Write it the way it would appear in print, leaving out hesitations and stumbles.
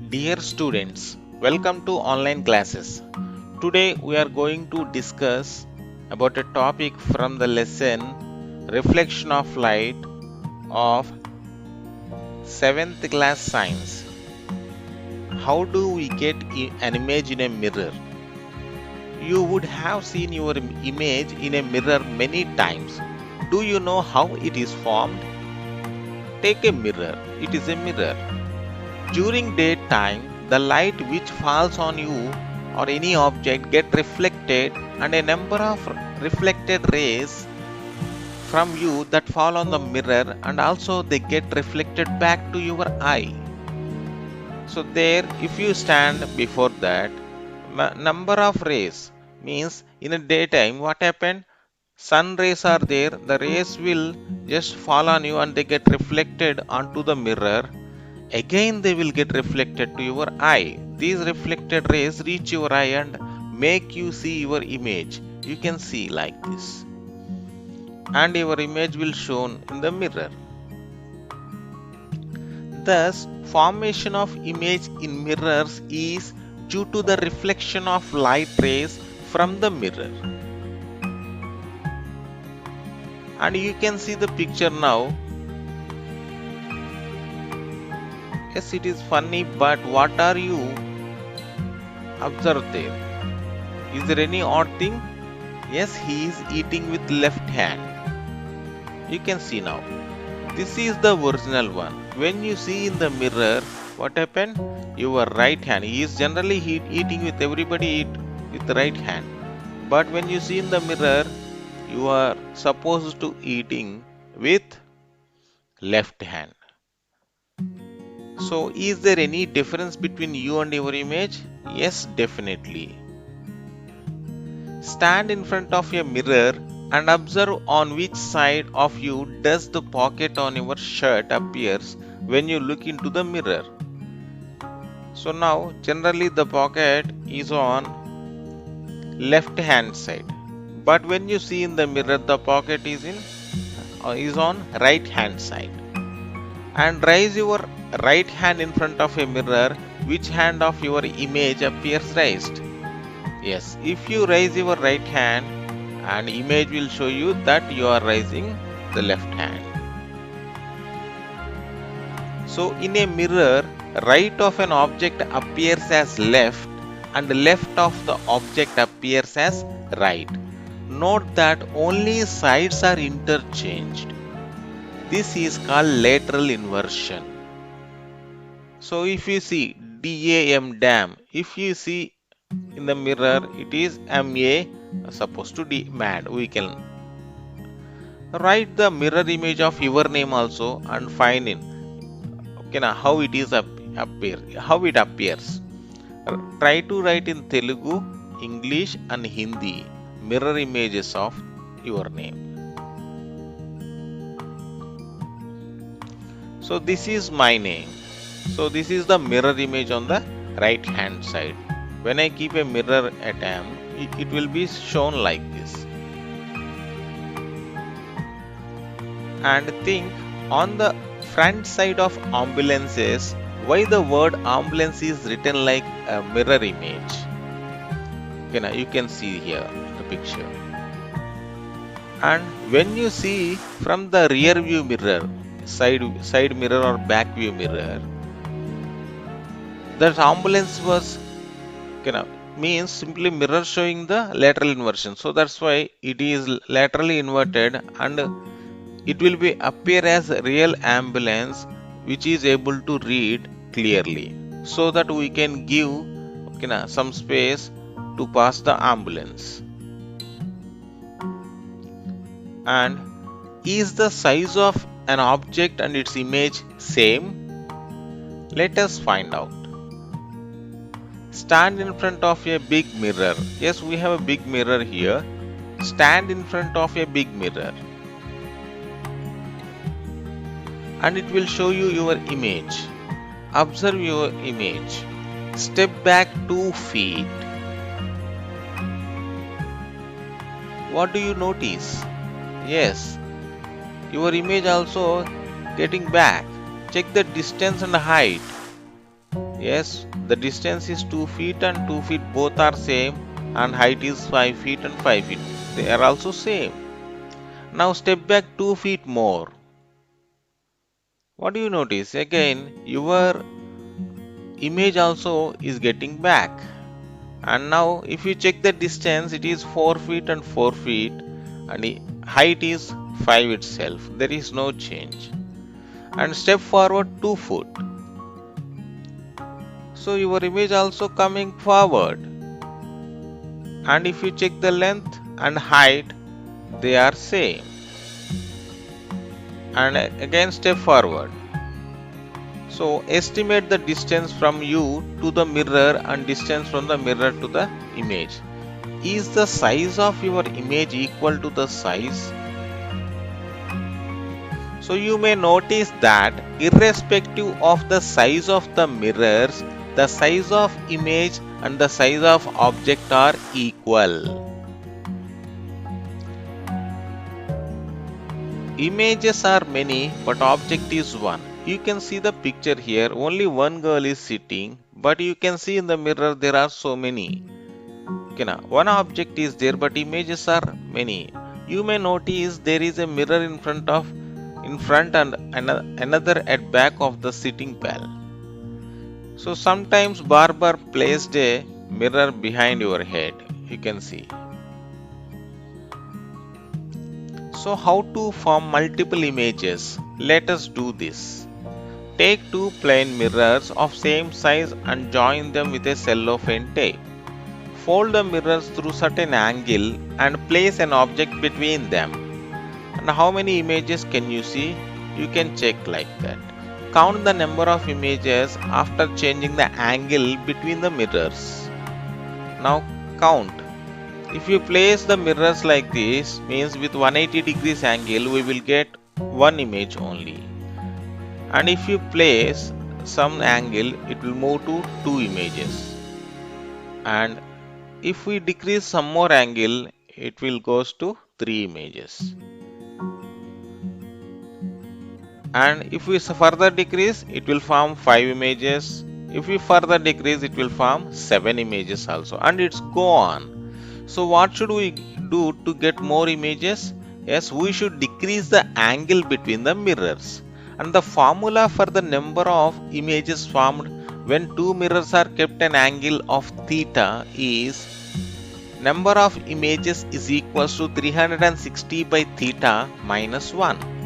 Dear students, welcome to online classes. Today we are going to discuss about a topic from the lesson Reflection of Light of 7th class science. How do we get an image in a mirror? You would have seen your image in a mirror many times. Do you know how it is formed? Take a mirror. It is a mirror. During daytime, the light which falls on you or any object get reflected, and a number of reflected rays from you that fall on the mirror, and also they get reflected back to your eye. So there, if you stand before that number of rays, means in a daytime what happened, sun rays are there, the rays will just fall on you and they get reflected onto the mirror. Again they will get reflected to your eye. These reflected rays reach your eye and make you see your image. You can see like this, and your image will shown in the mirror. Thus, formation of image in mirrors is due to the reflection of light rays from the mirror. And you can see the picture now. Yes, it is funny, but what are you observe there? Is there any odd thing? Yes, he is eating with left hand. You can see now. This is the original one. When you see in the mirror, what happened? Your right hand. He is generally eating with everybody eat with the right hand. But when you see in the mirror, you are supposed to eating with left hand. So, is there any difference between you and your image? Yes, definitely. Stand in front of a mirror and observe on which side of you does the pocket on your shirt appears when you look into the mirror. So now, generally the pocket is on left hand side. But when you see in the mirror, the pocket is on right hand side. And raise your right hand in front of a mirror, which hand of your image appears raised? Yes, if you raise your right hand, an image will show you that you are raising the left hand. So in a mirror, right of an object appears as left and left of the object appears as right. Note that only sides are interchanged. This is called lateral inversion. So if you see DAM, dam, if you see in the mirror, it is MA supposed to D, mad. We can write the mirror image of your name also and find in now how it is how it appears. Try to write in Telugu, English and Hindi mirror images of your name. So this is my name. So this is the mirror image on the right hand side. When I keep a mirror at M, it will be shown like this. And think on the front side of ambulances, why the word ambulance is written like a mirror image. Okay, now you can see here the picture. And when you see from the rear view mirror, side mirror or back view mirror, that ambulance was means simply mirror showing the lateral inversion. So that's why it is laterally inverted and it will be appear as real ambulance which is able to read clearly, so that we can give some space to pass the ambulance. And is the size of an object and its image same? Let us find out. Stand in front of a big mirror. Yes, we have a big mirror here. Stand in front of a big mirror. And it will show you your image. Observe your image. Step back 2 feet. What do you notice? Yes, your image also getting back. Check the distance and height. Yes, the distance is 2 feet and 2 feet both are same, and height is 5 feet and 5 feet. They are also same. Now step back 2 feet more. What do you notice? Again, your image also is getting back. And now if you check the distance, it is 4 feet and 4 feet, and the height is 5 itself. There is no change. And step forward 2 foot. So your image also coming forward. And if you check the length and height, they are same. And again step forward. So estimate the distance from you to the mirror and distance from the mirror to the image. Is the size of your image equal to the size? So you may notice that irrespective of the size of the mirrors, the size of image and the size of object are equal. Images are many, but object is one. You can see the picture here, only one girl is sitting, but you can see in the mirror there are so many. Okay, now, one object is there, but images are many. You may notice there is a mirror in front and another at back of the sitting pal. So sometimes barber placed a mirror behind your head. You can see. So how to form multiple images? Let us do this. Take two plain mirrors of same size and join them with a cellophane tape. Fold the mirrors through certain angle and place an object between them. And how many images can you see? You can check like that. Count the number of images after changing the angle between the mirrors. Now count. If you place the mirrors like this, means with 180 degrees angle, we will get one image only. And if you place some angle, it will move to two images. And if we decrease some more angle, it will goes to three images. And if we further decrease, it will form 5 images. If we further decrease, it will form 7 images also, and it's go on. So what should we do to get more images? Yes, we should decrease the angle between the mirrors. And the formula for the number of images formed when two mirrors are kept an angle of theta is number of images is equals to 360 by theta minus 1.